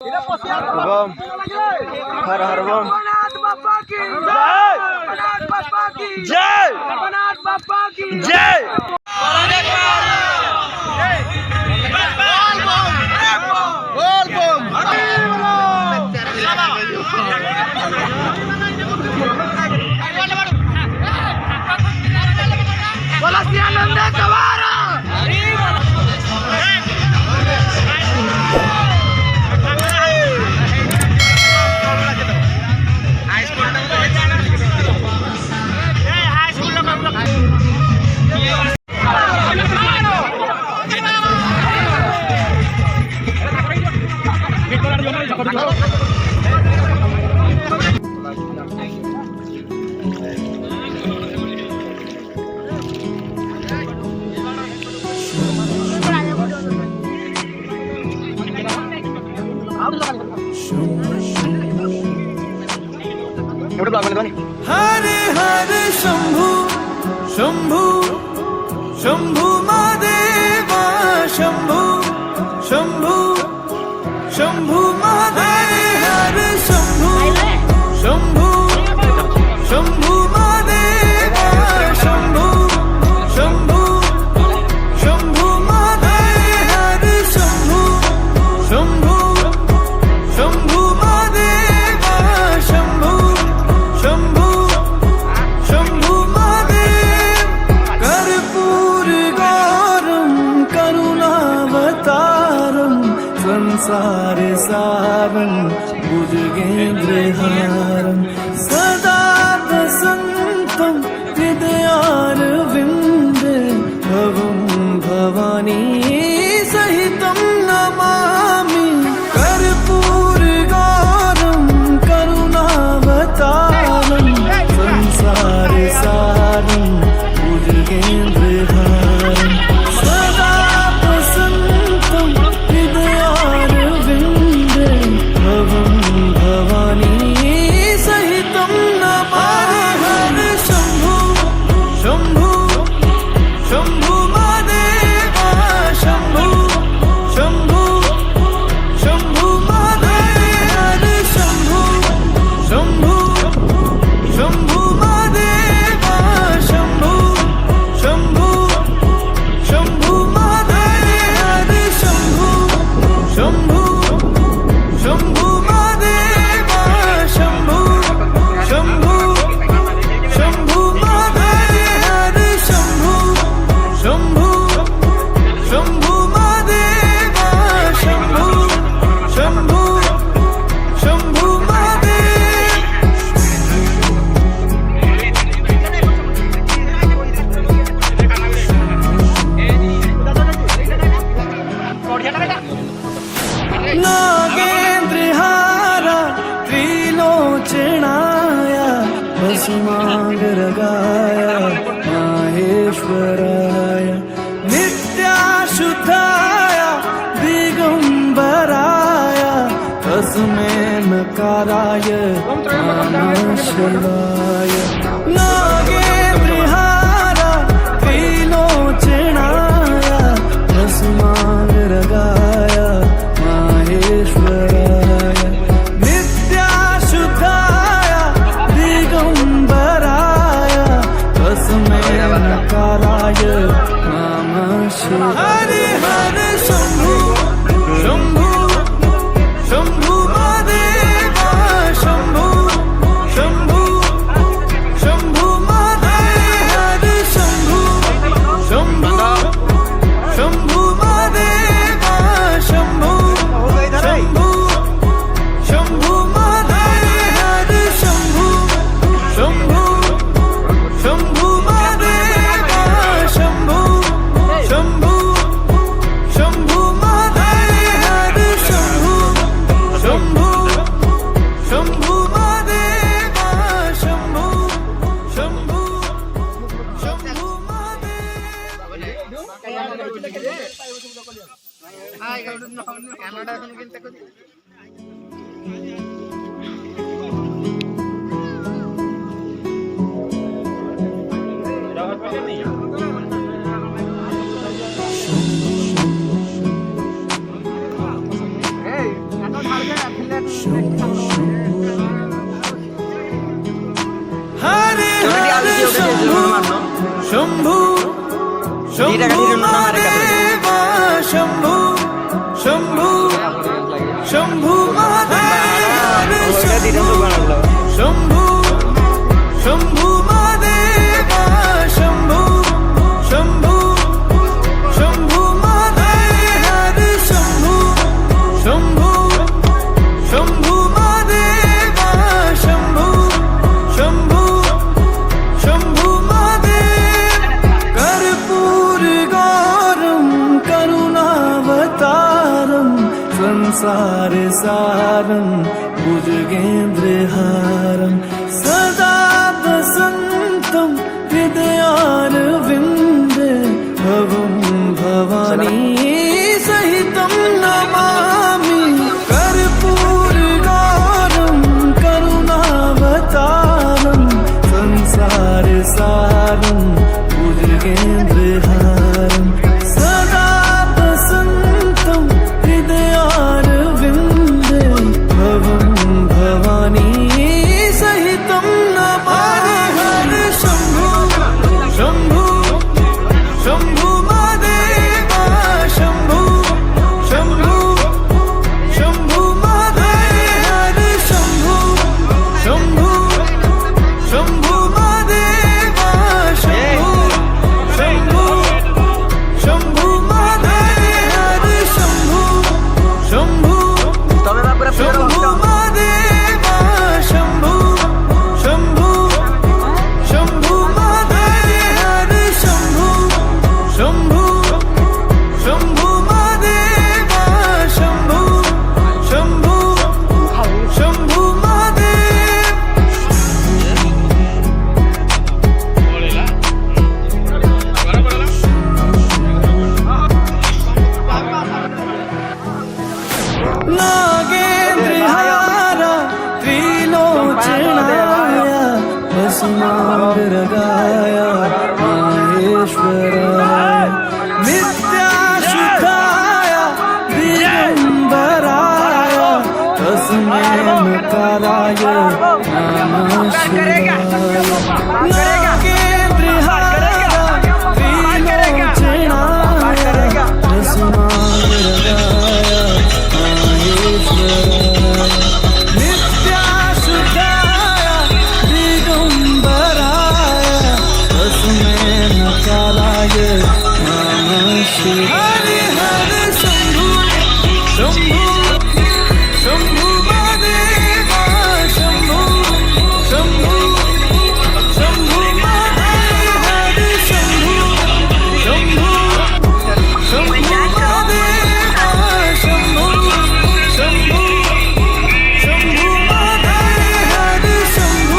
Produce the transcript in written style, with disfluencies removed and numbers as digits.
बम हर हर बम जय जय हरे हरे शंभू शंभू शंभू महादेवा शंभू शंभू शंभू महादेव हरे शंभू शंभू शंभू महादेवा शंभू शंभू शंभू महादेव हरे शंभू शंभू शंभू महादेवा शंभू शंभू शंभू महादेव कर्पूर गौरम करुणावतारम संसार सारं भुजगेन्द्रहारं सदा वसन्तं हृदयारविन्दे भवं भवानी सहितं नमामि कर्पूर गौरं करुणावतारं संसार सारं भुजगेन्द्रहारं सदा वसन्तं हृदयारविन्दे भवं भवानी सहितं नमामि हरे शंभू शंभू शंभू महादेवा शंभू शंभू शंभू महादेव हरे शंभू शंभू शंभू महादेवा शंभू शंभू शंभू महादेव हरे शंभू शंभू शंभू महादेवा शंभू शंभू शंभू महादेव हरे शंभू शंभू शंभू महादेवा शंभू शंभू शंभू महादेव नागेन्द्रहारा त्रिलोचनाय भस्मांगरगाय माहेश्वराय नित्याशुद्धाय दिगंबराय तस्मै नकाराय नमः शिवाय नागेन्द्रहारा त्रिलोचनाय भस्मांगरगाय माहेश्वराय नित्याशुद्धाय दिगंबराय तस्मै नकाराय नमः शिवाय हरे हरे शंभू शंभू शंभू महादेवा शंभू शंभू शंभू हरे हरे शंभु शंभु शंभु महादेव शंभु शंभु शंभु महादेव शंभु शंभु महादेव शंभु शंभु शंभु महादेव शंभु शंभु शंभु महादेव शंभु शंभु शंभु महादेव कर्पूर गौरम करुणावतारम संसार सारम भुजगेन्द्रहारम सदा वसन्तं हृदयारविन्दे भवं भवानी सहितं नमामि कर्पूरगौरं करुणावतारं संसारसारं भुजगेन्द्रहारं सदा वसन्तं हृदयारविन्दे भवं भवानी सहितं नमामि हरे शंभु शंभु शंभु महादेव शंभु शंभु शंभु महादेव हरे शंभु शंभु शंभु महादेव शंभु शंभु शंभु महादेव हरे शंभु शंभु शंभु महादेव शंभु शंभु शंभु महादेव हरे शंभु शंभु शंभु महादेव शंभु शंभु शंभु महादेव नागेन्द्रहारा त्रिलोचनाय भस्मांगरागाय माहेश्वराय नित्याशुद्धाय दिगंबराय तस्मै नकाराय नमः शिवाय नागेन्द्रहारा त्रिलोचनाय भस्मांगरागाय माहेश्वराय